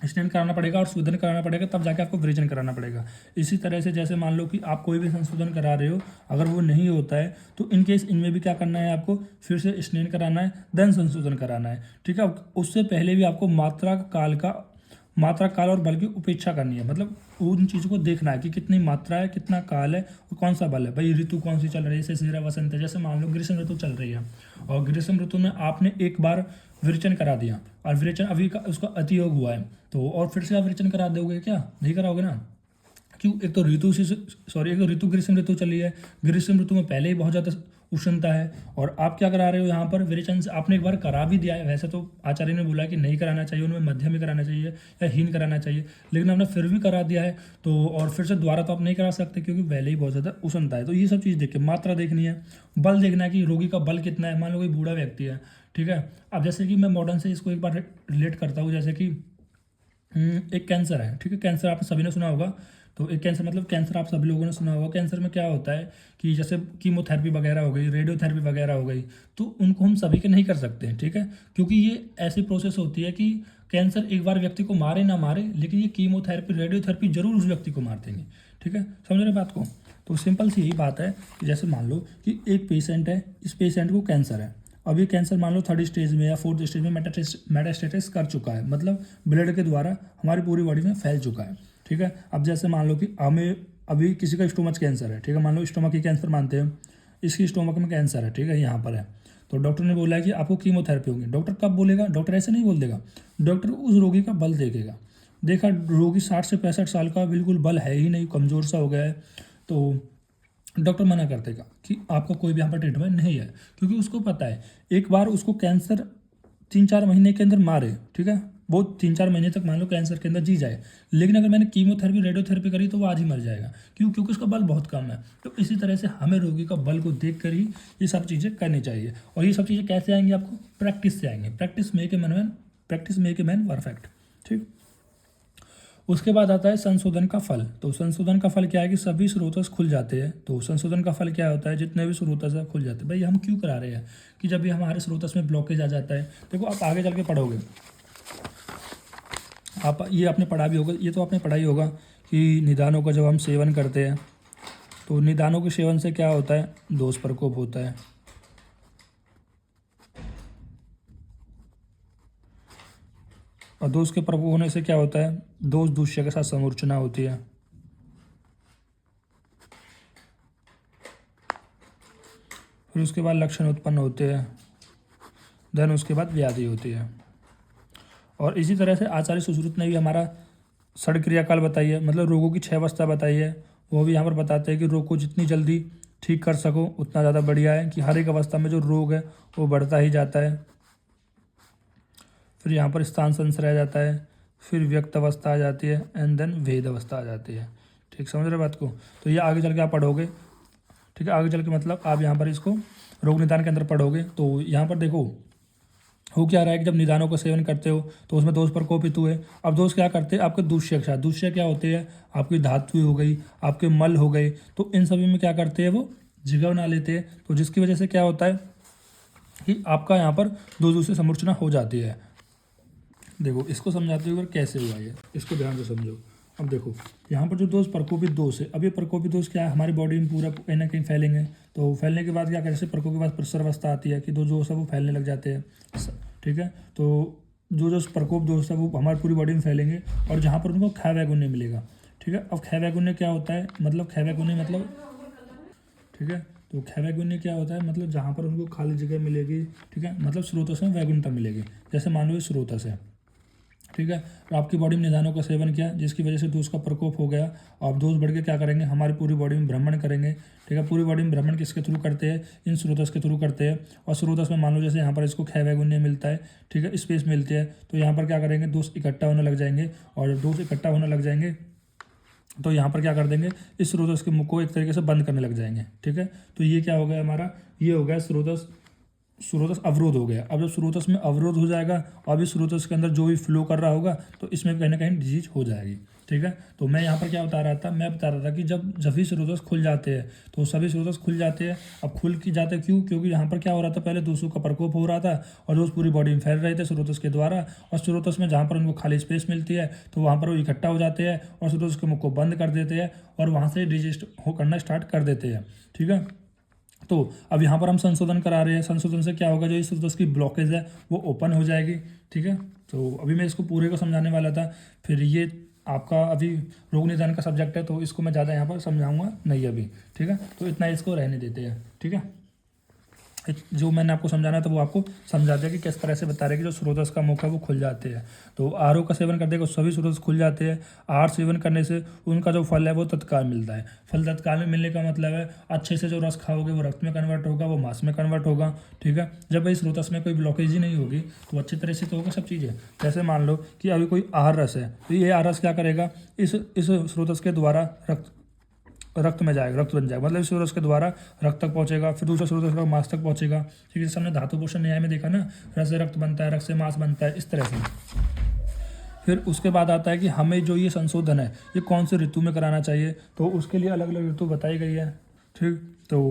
स्नेहन कराना पड़ेगा और शोधन कराना पड़ेगा, तब जाके आपको विरेचन कराना पड़ेगा। इसी तरह से जैसे मान लो कि आप कोई भी संशोधन करा रहे हो, अगर वो नहीं होता है तो इन केस इनमें भी क्या करना है, आपको फिर से स्नेहन कराना है, देन संशोधन कराना है, ठीक है। उससे पहले भी आपको मात्रा काल और बल की उपेक्षा करनी है, मतलब उन चीज़ों को देखना है कि कितनी मात्रा है, कितना काल है और कौन सा बल है। भाई ऋतु कौन सी चल रही है, जैसे शिशिर वसंत है, जैसे मान लो ग्रीष्म ऋतु चल रही है और ग्रीष्म ऋतु में आपने एक बार विरेचन करा दिया और विरेचन अभी का उसका अतियोग हुआ है, तो और फिर से आप विरेचन करा दोगे क्या, नहीं कराओगे ना। क्यों, एक तो ऋतु ग्रीष्म ऋतु चली है, ग्रीष्म ऋतु में पहले ही बहुत ज़्यादा उष्णता है और आप क्या करा रहे हो यहाँ पर विरेचन से आपने एक बार करा भी दिया है। वैसे तो आचार्य ने बोला कि नहीं कराना चाहिए, उनमें मध्यम ही कराना चाहिए या हीन कराना चाहिए, लेकिन हमने फिर भी करा दिया है तो और फिर से दोबारा तो आप नहीं करा सकते क्योंकि पहले ही बहुत ज़्यादा उष्णता है। तो ये सब चीज़ देख के मात्रा देखनी है, बल देखना है कि रोगी का बल कितना है। मान लो कोई बूढ़ा व्यक्ति है, ठीक है। अब जैसे कि मैं मॉडर्न से इसको एक बार रिलेट करता हूँ, जैसे कि एक कैंसर है, ठीक है। कैंसर आप सभी ने सुना होगा, तो एक कैंसर आप सभी लोगों ने सुना होगा। कैंसर में क्या होता है कि जैसे कीमोथेरेपी वगैरह हो गई, रेडियोथेरेपी वगैरह हो गई, तो उनको हम सभी के नहीं कर सकते हैं, ठीक है, क्योंकि ये ऐसी प्रोसेस होती है कि कैंसर एक बार व्यक्ति को मारे ना मारे, लेकिन ये कीमोथेरेपी रेडियोथेरेपी जरूर उस व्यक्ति को मार देंगे, ठीक है। समझ रहे बात को। तो सिंपल सी यही बात है कि जैसे मान लो कि एक पेशेंट है, इस पेशेंट को कैंसर है, अब ये कैंसर मान लो 3rd स्टेज में या 4th स्टेज में मेटास्टेसिस कर चुका है, मतलब ब्लड के द्वारा हमारी पूरी बॉडी में फैल चुका है, ठीक है। अब जैसे मान लो कि हमें अभी किसी का स्टोमच कैंसर है, ठीक है, मान लो स्टोमक ही कैंसर मानते हैं, इसकी स्टोमक में कैंसर है, ठीक है, यहाँ पर है। तो डॉक्टर ने बोला है कि आपको कीमोथेरेपी होगी। डॉक्टर कब बोलेगा, डॉक्टर ऐसे नहीं बोल देगा, डॉक्टर उस रोगी का बल देखेगा। देखा रोगी 60 से 65 साल का, बिल्कुल बल है ही नहीं, कमज़ोर सा हो गया है, तो डॉक्टर मना कर देगा कि आपको कोई भी यहाँ पर ट्रीटमेंट नहीं है, क्योंकि उसको पता है एक बार उसको कैंसर 3-4 महीने के अंदर मारे, ठीक है, वो 3-4 महीने तक मान लो कैंसर के अंदर जी जाए, लेकिन अगर मैंने कीमोथेरेपी रेडियोथेरेपी करी तो वो आज ही मर जाएगा। क्यों, क्योंकि उसका बल बहुत कम है। तो इसी तरह से हमें रोगी का बल को देख कर ही ये सब चीज़ें करनी चाहिए। और ये सब चीज़ें कैसे आएंगी, आपको प्रैक्टिस से आएंगे। Practice make a man perfect, ठीक। उसके बाद आता है संशोधन का फल। तो संशोधन का फल क्या है कि सभी स्रोतस खुल जाते हैं। तो संशोधन का फल क्या होता है, जितने भी स्रोतस है खुल जाते हैं। भाई हम क्यों करा रहे हैं कि जब भी हमारे स्रोतस में ब्लॉकेज आ जाता है, देखो आप आगे चल के पढ़ोगे, आप ये आपने पढ़ा भी होगा, ये तो आपने पढ़ा ही होगा कि निदानों का जब हम सेवन करते हैं तो निदानों के सेवन से क्या होता है, दोष प्रकोप होता है। और दोष के प्रकोप होने से क्या होता है, दोष दूष्य के साथ समूर्छना होती है। फिर उसके बाद लक्षण उत्पन्न होते हैं, देन उसके बाद व्याधि होती है। और इसी तरह से आचार्य सुश्रुत ने भी हमारा षड क्रियाकाल बताई है, मतलब रोगों की 6 अवस्था बताई है। वो भी यहाँ पर बताते हैं कि रोग को जितनी जल्दी ठीक कर सको उतना ज़्यादा बढ़िया है, कि हर एक अवस्था में जो रोग है वो बढ़ता ही जाता है। फिर यहाँ पर स्थान संशय आ जाता है, फिर व्यक्त अवस्था आ जाती है, एंड देन वेद अवस्था आ जाती है, ठीक। समझ रहे बात को। तो ये आगे चल के आप पढ़ोगे, ठीक है, आगे चल के मतलब आप यहाँ पर इसको रोग निदान के अंदर पढ़ोगे। तो यहाँ पर देखो हो क्या रहा है कि जब निदानों का सेवन करते हो तो उसमें दोष प्रकोप हेतु है। अब दोष क्या करते हैं, आपके दूष्य के साथ, दूष्य क्या होते हैं, आपकी धातु हो गई, आपके मल हो गए, तो इन सभी में क्या करते हैं, वो जगह बना लेते हैं। तो जिसकी वजह से क्या होता है कि आपका यहाँ पर दो दूसरे समूर्छना हो जाती है। देखो इसको समझाते हुए कैसे हुआ है, इसको ध्यान से समझो। अब देखो यहाँ पर जो दोष प्रकोपित दोष है, अब ये प्रकोपित दोष क्या है, हमारी बॉडी में पूरा कहीं ना कहीं फैलेंगे। तो फैलने के बाद क्या कैसे प्रकोप के बाद प्रसर अवस्था आती है कि दो दोष है वो फैलने लग जाते हैं, ठीक है। तो जो प्रकोप दोष है वो हमारी पूरी बॉडी में फैलेंगे और जहाँ पर उनको क्षय वैगुण्य मिलेगा, ठीक है। अब क्षय वैगुण्य क्या होता है, मतलब क्षय वैगुण्य मतलब, ठीक है, तो क्षयवैगुण्य क्या होता है, मतलब जहाँ पर उनको खाली जगह मिलेगी, ठीक है, मतलब स्रोतस में वैगुणता मिलेगी। जैसे मान लो ये स्रोतस है, ठीक है, तो आपकी बॉडी में निदानों का सेवन किया जिसकी वजह से दोष का प्रकोप हो गया। अब दोष बढ़ के क्या करेंगे, हमारी पूरी बॉडी में भ्रमण करेंगे, ठीक है। पूरी बॉडी में भ्रमण किसके थ्रू करते हैं, इन स्रोतस के थ्रू करते हैं। और स्रोतस में मान लो जैसे यहाँ पर इसको क्षयवैगुण्य मिलता है, ठीक है, स्पेस मिलती है, तो यहाँ पर क्या करेंगे, दोष इकट्ठा होने लग जाएंगे। और जब दोष इकट्ठा होने लग जाएंगे तो यहाँ पर क्या कर देंगे, इस स्रोतस के मुख को एक तरीके से बंद करने लग जाएंगे, ठीक है। तो ये क्या हो गया हमारा, ये हो गया स्रोतस अवरोध हो गया। अब जब स्रोतस में अवरोध हो जाएगा, अब इस स्रोतस के अंदर जो भी फ्लो कर रहा होगा तो इसमें कहीं ना कहीं डिजीज हो जाएगी, ठीक है। तो मैं यहाँ पर क्या बता रहा था, मैं बता रहा था कि जब भी स्रोतस खुल जाते हैं तो सभी स्रोतस खुल जाते हैं। अब खुल की जाते क्यों, क्योंकि यहाँ पर क्या हो रहा था, पहले दोषों का प्रकोप हो रहा था और दोष पूरी बॉडी में फैल रहे थे स्रोतस के द्वारा। और स्रोतस में जहाँ पर उनको खाली स्पेस मिलती है तो वहाँ पर वो इकट्ठा हो जाते हैं और स्रोतस के मुख को बंद कर देते हैं और वहाँ से डिजीज करना स्टार्ट कर देते हैं, ठीक है। तो अब यहाँ पर हम संशोधन करा रहे हैं, संशोधन से क्या होगा, जो इस स्रोतस की ब्लॉकेज है वो ओपन हो जाएगी, ठीक है। तो अभी मैं इसको पूरे को समझाने वाला था, फिर ये आपका अभी रोग निदान का सब्जेक्ट है तो इसको मैं ज़्यादा यहाँ पर समझाऊंगा नहीं अभी, ठीक है। तो इतना इसको रहने देते हैं, ठीक है। जो मैंने आपको समझाना था वो आपको समझा दिया कि किस तरह से बता रहे कि जो स्रोतस का मुख है वो खुल जाते हैं। तो आरओ का सेवन करते हैं सभी स्रोतस खुल जाते हैं। आहार सेवन करने से उनका जो फल है वो तत्काल मिलता है। फल तत्काल में मिलने का मतलब है अच्छे से जो रस खाओगे वो रक्त में कन्वर्ट होगा, वो मांस में कन्वर्ट होगा, ठीक है। जब भाई स्रोतस में कोई ब्लॉकेज ही नहीं होगी तो अच्छी तरह से तो होगा सब चीज़ें। जैसे मान लो कि अभी कोई आहार रस है तो ये आहार रस क्या करेगा, इस स्रोतस के द्वारा रक्त में जाएगा, रक्त बन जाएगा, मतलब इस स्रोत के द्वारा रक्त तक पहुंचेगा, फिर दूसरा स्रोत मांस तक पहुंचेगा, ठीक है। जैसे हमने धातु पोषण न्याय में देखा ना, रक्त से रक्त बनता है, रक्त से मांस बनता है, इस तरह से। फिर उसके बाद आता है कि हमें जो ये संशोधन है ये कौन से ऋतु में कराना चाहिए, तो उसके लिए अलग अलग ऋतु बताई गई है, ठीक। तो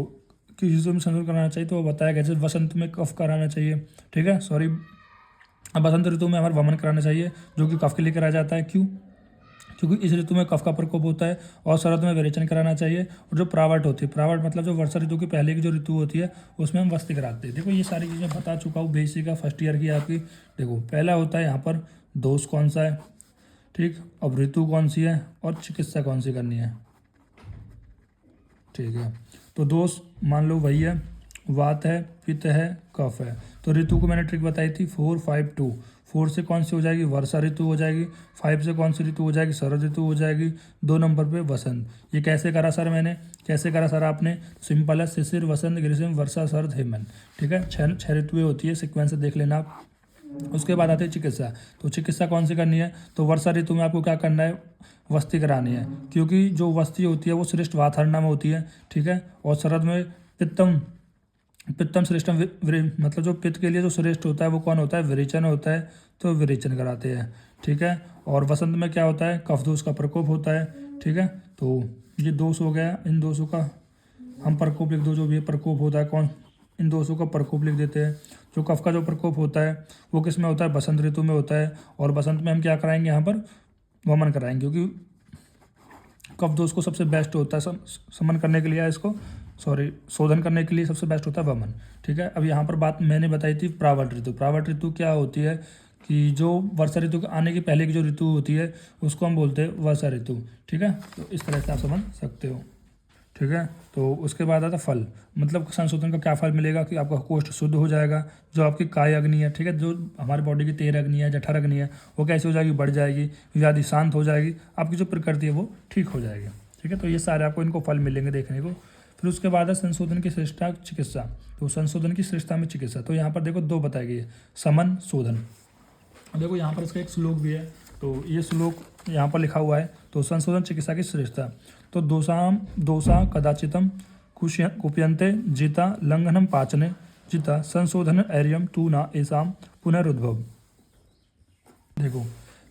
किस ऋतु में संशोधन कराना चाहिए तो वो बताया गया, जैसे वसंत में कफ कराना चाहिए, ठीक है, सॉरी, बसंत ऋतु में हमारा वमन कराना चाहिए जो कि कफ के लिए कराया जाता है। क्यों, क्योंकि इस ऋतु में कफ का प्रकोप होता है। और शरद में विरेचन कराना चाहिए। और जो प्रावट होती है, प्रावट मतलब जो वर्षा ऋतु की पहले की जो ऋतु होती है उसमें हम वस्ती कराते हैं। देखो ये सारी चीज़ें बता चुका हूँ, बेसिक का फर्स्ट ईयर की आपकी। देखो पहला होता है यहाँ पर दोष कौन सा है, ठीक, अब ऋतु कौन सी है और चिकित्सा कौन सी करनी है, ठीक है। तो दोष मान लो वही है, वात है, पित्त है, कफ है। तो ऋतु को मैंने ट्रिक बताई थी 4 5 2। 4 से कौन सी हो जाएगी, वर्षा ऋतु हो जाएगी। 5 से कौन सी ऋतु हो जाएगी, शरद ऋतु हो जाएगी। 2 नंबर पे वसंत। ये कैसे करा सर मैंने, कैसे करा सर आपने, सिंपल है, शिशिर, वसंत, ग्रीष्म, वर्षा, शरद, हेमंत, ठीक है। 6 ऋतुएं होती है, सिक्वेंस से देख लेना आप। उसके बाद आती है चिकित्सा। तो चिकित्सा कौन सी करनी है, तो वर्षा ऋतु में आपको क्या करना है, वस्ती करानी है, क्योंकि जो वस्ती होती है वो श्रेष्ठ वातावरण में होती है, ठीक है। और शरद में पित्तम श्रेष्ठम मतलब जो पित्त के लिए जो श्रेष्ठ होता है वो कौन होता है, विरेचन होता है, तो विरेचन कराते हैं, ठीक है। और वसंत में क्या होता है, कफ दोष का प्रकोप होता है, ठीक है। तो ये दोष हो गया, इन दोषों का हम प्रकोप लिख दो, जो भी प्रकोप होता है कौन, इन दोषों का प्रकोप लिख देते हैं। जो कफ का जो प्रकोप होता है वो किस में होता है, बसंत ऋतु में होता है। और बसंत में हम क्या कराएंगे, यहाँ पर वमन कराएंगे, क्योंकि कफ दोष को सबसे बेस्ट होता है समन करने के लिए, इसको सॉरी शोधन करने के लिए सबसे बेस्ट होता है वमन, ठीक है। अब यहाँ पर बात मैंने बताई थी प्रावट ऋतु। प्रावट ऋतु क्या होती है कि जो वर्षा ऋतु के आने के पहले की जो ऋतु होती है उसको हम बोलते हैं वर्षा ऋतु, ठीक है। तो इस तरह से आप समझ सकते हो, ठीक है। तो उसके बाद आता फल, मतलब संशोधन का क्या फल मिलेगा कि आपका कोष्ठ शुद्ध हो जाएगा। जो आपकी काय अग्नि है, ठीक है, जो हमारी बॉडी की 13 अग्नि है, जठर अग्नि है, वो कैसे हो जाएगी, बढ़ जाएगी, व्याधि शांत हो जाएगी, आपकी जो प्रकृति है वो ठीक हो जाएगी, ठीक है। तो ये सारे आपको इनको फल मिलेंगे देखने को। फिर उसके बाद है संशोधन की श्रेष्ठता चिकित्सा। तो संशोधन की श्रेष्ठता में चिकित्सा, तो यहाँ पर देखो 2 बताई गई है, समन, शोधन। देखो यहाँ पर इसका एक श्लोक भी है, तो ये श्लोक यहाँ पर लिखा हुआ है। तो संशोधन चिकित्सा की श्रेष्ठता, तो दोषा कदाचितम कुप्यन्ते जिता लंघनम पाचने जिता संशोधन ऐर्यम तू ना ऐसाम पुनरुद्भव। देखो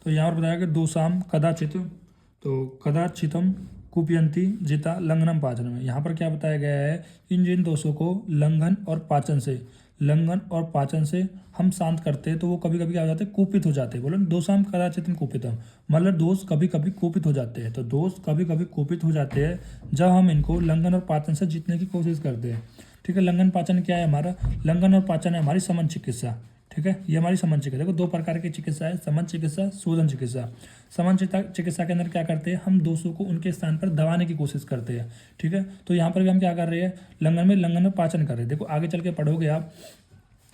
तो यहाँ पर बताया कि दोषाम कदाचित, तो कदाचितम कुप्यंती जिता लंघनम पाचन में यहाँ पर क्या बताया गया है, इन जिन दोषों को लंघन और पाचन से हम शांत करते हैं तो वो कभी कभी क्या हो जाते हैं, कुपित हो जाते हैं। बोलो दोषाम कदाचित कुपितम, मतलब दोष कभी कभी कुपित हो जाते हैं। तो दोष कभी कभी कुपित हो जाते हैं जब हम इनको लंघन और पाचन से जीतने की कोशिश करते हैं, ठीक है। लंघन पाचन क्या है हमारा, लंघन और पाचन है हमारी समन चिकित्सा, ठीक है, ये हमारी समन चिकित्सा। देखो 2 प्रकार की चिकित्सा है, समन चिकित्सा, शोधन चिकित्सा। समन चिकित्सा के अंदर क्या करते हैं, हम दोषों को उनके स्थान पर दबाने की कोशिश करते हैं। ठीक है, तो यहाँ पर भी हम क्या कर रहे हैं, लंघन में पाचन कर रहे हैं। देखो आगे चल के पढ़ोगे आप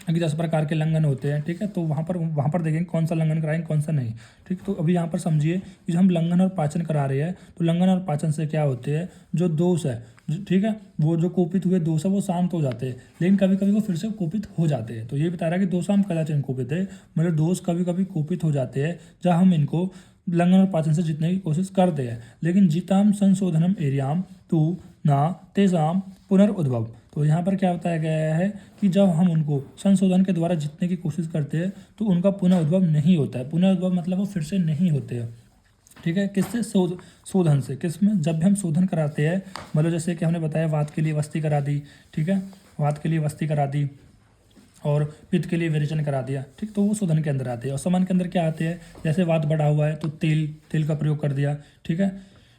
कि 10 प्रकार के लंघन होते हैं। ठीक है, तो वहाँ पर देखेंगे कौन सा लंघन कराएंगे कौन सा नहीं। ठीक, तो अभी यहाँ पर समझिए कि जो हम लंघन और पाचन करा रहे हैं, तो लंघन और पाचन से क्या होते हैं, जो दोष है, ठीक है, वो जो कुपित हुए दोष है वो शांत हो जाते हैं, लेकिन कभी कभी वो फिर से कुपित हो जाते हैं। तो ये बता रहा है कि दोषाम कदाचिन कुपित है, मतलब दोष कभी कभी कुपित हो जाते हैं जब हम इनको लंघन और पाचन से जीतने की कोशिश करते हैं। लेकिन जीताम संशोधनम एरियाम तू ना तेजाम पुनर्उद्भव। तो यहाँ पर क्या बताया गया है कि जब हम उनको संशोधन के द्वारा जीतने की कोशिश करते हैं तो उनका पुनः उद्भव नहीं होता है। पुनः उद्भव मतलब वो फिर से नहीं होते हैं। ठीक है, किससे, शोधन से। किस में, जब भी हम शोधन कराते हैं, मतलब जैसे कि हमने बताया वात के लिए वस्ती करा दी। ठीक है, वात के लिए वस्ती करा दी और पित्त के लिए विरेचन करा दिया। ठीक, तो वो शोधन के अंदर आते हैं। और समन के अंदर क्या आते हैं, जैसे वात बढ़ा हुआ है तो तेल का प्रयोग कर दिया। ठीक है,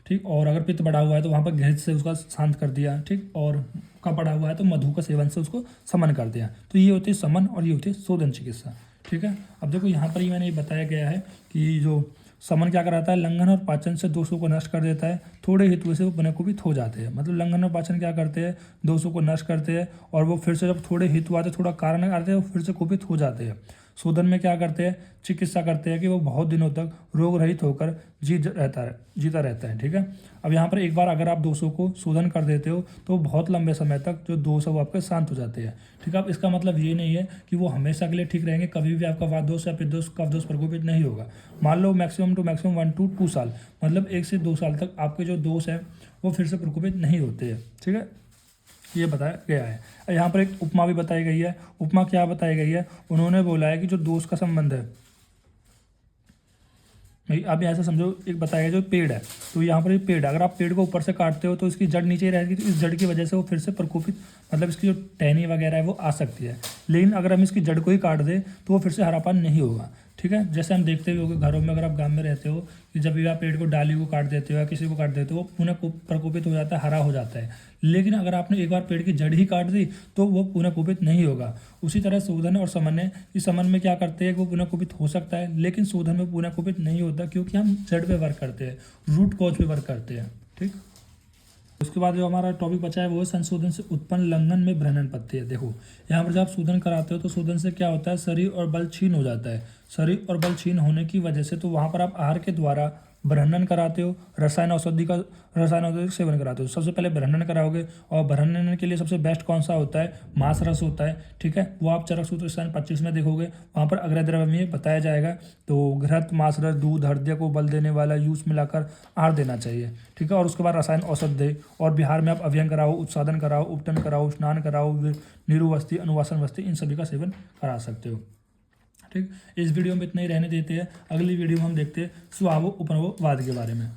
ठीक, और अगर पित्त बढ़ा हुआ है तो वहाँ पर घृत से उसका शांत कर दिया। ठीक, और कफ बढ़ा हुआ है तो मधु का सेवन से उसको समन कर दिया। तो ये होती है समन और ये होती है शोधन चिकित्सा। ठीक है, अब देखो यहाँ पर ही मैंने ये बताया गया है कि जो समन क्या कराता है, लंघन और पाचन से दोषों को नष्ट कर देता है, थोड़े हित से वो पुनःकुपित हो जाते हैं। मतलब लंघन और पाचन क्या करते हैं, दोषों को नष्ट करते हैं और वो फिर से जब थोड़े हित आते, थोड़ा कारण आते हैं, वो फिर से कुपित हो जाते हैं। शोधन में क्या करते हैं, चिकित्सा करते हैं कि वो बहुत दिनों तक रोग रहित होकर जीता रहता है। ठीक है, अब यहाँ पर एक बार अगर आप दोषों को शोधन कर देते हो तो बहुत लंबे समय तक जो दोष है वो आपके शांत हो जाते हैं। ठीक है, अब इसका मतलब ये नहीं है कि वो हमेशा के लिए ठीक रहेंगे, कभी भी आपका वात दोष या पित्त दोष कफ दोष प्रकोपित नहीं होगा। मान लो मैक्सिमम 1 to 2 साल, मतलब 1 से 2 साल तक आपके जो दोष है वो फिर से प्रकोपित नहीं होते हैं। ठीक है, ये बताया गया है। यहाँ पर एक उपमा भी बताई गई है। उपमा क्या बताई गई है, उन्होंने बोला है कि जो दोष का संबंध है, भाई आप ऐसा समझो, एक बताया जो पेड़ है, तो यहाँ पर ये पेड़, अगर आप पेड़ को ऊपर से काटते हो तो इसकी जड़ नीचे ही रहेगी, तो इस जड़ की वजह से वो फिर से प्रकोपित, मतलब इसकी जो टहनी वगैरह है वो आ सकती है। लेकिन अगर हम इसकी जड़ को ही काट दें तो वो फिर से हरापन नहीं होगा। ठीक है, जैसे हम देखते हुए होंगे घरों में, अगर आप गांव में रहते हो कि जब भी आप पेड़ को, डाली को काट देते हो या किसी को काट देते हो, वो पुनः प्रकोपित हो जाता है, हरा हो जाता है। लेकिन अगर आपने एक बार पेड़ की जड़ ही काट दी तो वो पुनः कुपित नहीं होगा। उसी तरह शोधन और समन्वय, इस समन में क्या करते हैं, वो पुनः कुपित हो सकता है, लेकिन शोधन में पुनः कुपित नहीं होता, क्योंकि हम जड़ पे वर्क करते हैं, रूट कॉज पे वर्क करते हैं। ठीक, उसके बाद जो हमारा टॉपिक बचा है वो है संशोधन से उत्पन्न लंघन में भ्रमण पत्ती है। देखो यहाँ पर जब आप शोधन कराते हो तो शोधन से क्या होता है, शरीर और बल छीन हो जाता है। शरीर और बल छीन होने की वजह से तो वहाँ पर आप आहार के द्वारा भ्रमण कराते हो, रसायन औषधि का सेवन कराते हो। सबसे पहले भ्रमण कराओगे, और भ्रमण के लिए सबसे बेस्ट कौन सा होता है, मांस रस होता है। ठीक है, वो आप चरक सूत्र स्थान 25 में देखोगे, वहाँ पर अग्रह द्रव्य में बताया जाएगा। तो घृत, मांस रस, दूध, हृदय को बल देने वाला यूज मिलाकर आहार देना चाहिए। ठीक है, और उसके बाद रसायन औषध दे, और बिहार में आप अभियन कराओ, उत्सादन कराओ, उपटन कराओ, स्नान कराओ, निरुवस्ती, अनुवासन वस्ती, इन सभी का सेवन करा सकते हो। ठीक, इस वीडियो में इतना ही रहने देते हैं। अगली वीडियो में हम देखते हैं स्वावो उपनवो वाद के बारे में।